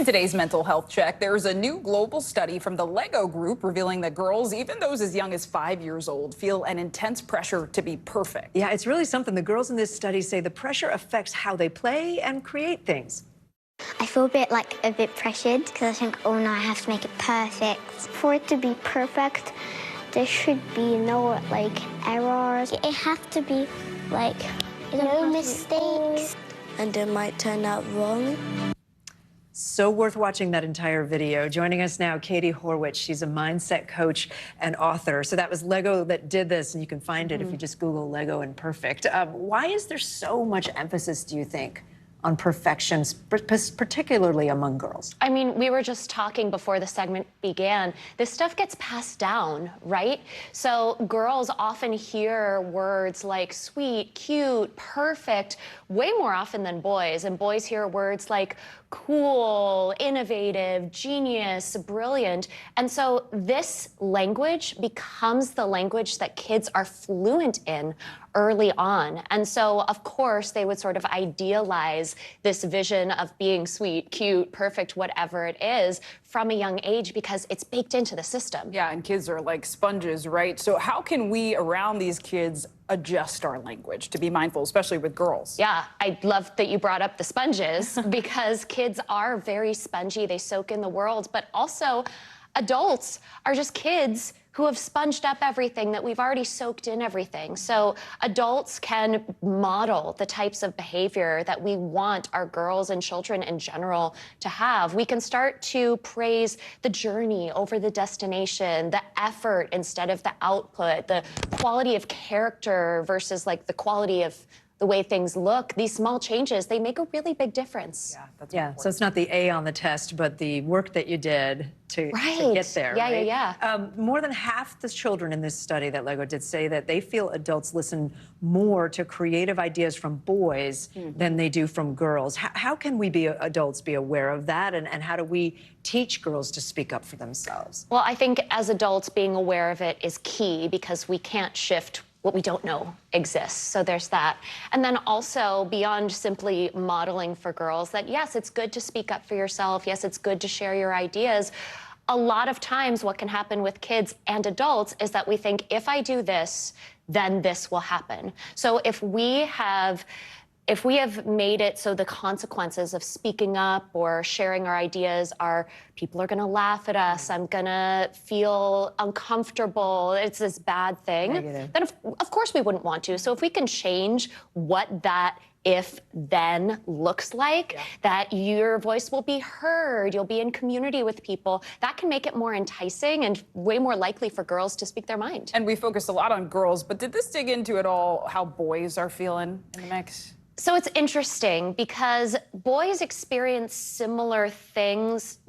In today's mental health check, there's a new global study from the Lego group revealing that girls, even those as young as 5 years old, feel an intense pressure to be perfect. Yeah, it's really something. The girls in this study say the pressure affects how they play and create things. I feel a bit pressured because I think, oh no, I have to make it perfect. For it to be perfect, there should be no errors. It has to be no mistakes. And it might turn out wrong. So worth watching that entire video. Joining us now, Katie Horwitch. She's a mindset coach and author. So that was Lego that did this, and you can find it if you just Google Lego and perfect. Why is there so much emphasis, do you think, on perfection, particularly among girls? I mean, we were just talking before the segment began. This stuff gets passed down, right? So girls often hear words like sweet, cute, perfect, way more often than boys. And boys hear words like cool, innovative, genius, brilliant. And so this language becomes the language that kids are fluent in early on. And so, of course, they would sort of idealize this vision of being sweet, cute, perfect, whatever it is, from a young age because it's baked into the system. Yeah, and kids are like sponges, right? So how can we, around these kids, adjust our language to be mindful, especially with girls? Yeah, I love that you brought up the sponges because kids are very spongy. They soak in the world, but also adults are just kids who have sponged up everything, that we've already soaked in everything. So adults can model the types of behavior that we want our girls and children in general to have. We can start to praise the journey over the destination, the effort instead of the output, the quality of character versus the quality of the way things look. These small changes, they make a really big difference. Yeah, that's Yeah, important. so it's not the A on the test, but the work that you did to get there. Yeah, right? yeah. More than half the children in this study that Lego did say that they feel adults listen more to creative ideas from boys than they do from girls. How can we adults be aware of that, and how do we teach girls to speak up for themselves? Well, I think as adults being aware of it is key because we can't shift what we don't know exists. So there's that. And then also beyond simply modeling for girls that, yes, it's good to speak up for yourself. Yes, it's good to share your ideas. A lot of times what can happen with kids and adults is that we think, if I do this, then this will happen. So if we have made it so the consequences of speaking up or sharing our ideas are people are going to laugh at us, I'm going to feel uncomfortable, it's this bad thing, then of course we wouldn't want to. So if we can change what that if-then looks like, that your voice will be heard, you'll be in community with people, that can make it more enticing and way more likely for girls to speak their mind. And we focused a lot on girls, but did this dig into at all how boys are feeling in the mix? So it's interesting because boys experience similar things,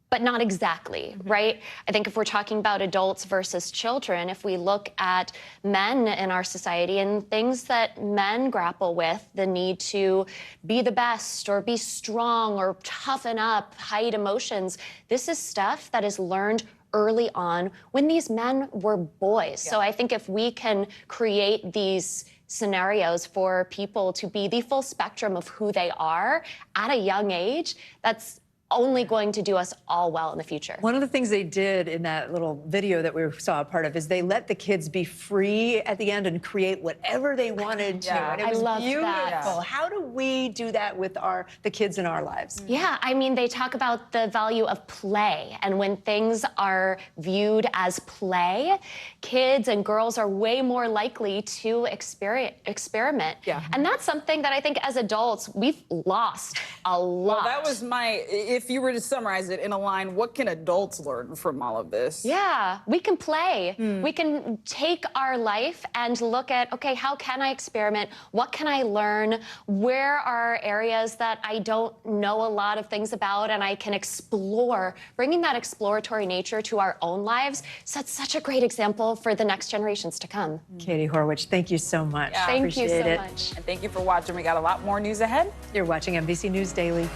but not exactly, right? I think if we're talking about adults versus children, if we look at men in our society and things that men grapple with, the need to be the best or be strong or toughen up, hide emotions, this is stuff that is learned early on when these men were boys. So I think if we can create these scenarios for people to be the full spectrum of who they are at a young age, that's only going to do us all well in the future. One of the things they did in that little video that we saw a part of is they let the kids be free at the end and create whatever they wanted to. And it was beautiful. That. How do we do that with the kids in our lives? Yeah, I mean, they talk about the value of play, and when things are viewed as play, kids and girls are way more likely to experiment. Yeah. And that's something that I think as adults, we've lost a lot. Well, that was if you were to summarize it in a line, what can adults learn from all of this? Yeah, we can play. We can take our life and look at, okay, how can I experiment? What can I learn? Where are areas that I don't know a lot of things about and I can explore? Bringing that exploratory nature to our own lives sets such a great example for the next generations to come. Katie Horwitch, thank you so much. Yeah. Thank you so Appreciate it. much. And thank you for watching. We got a lot more news ahead. You're watching NBC News Daily.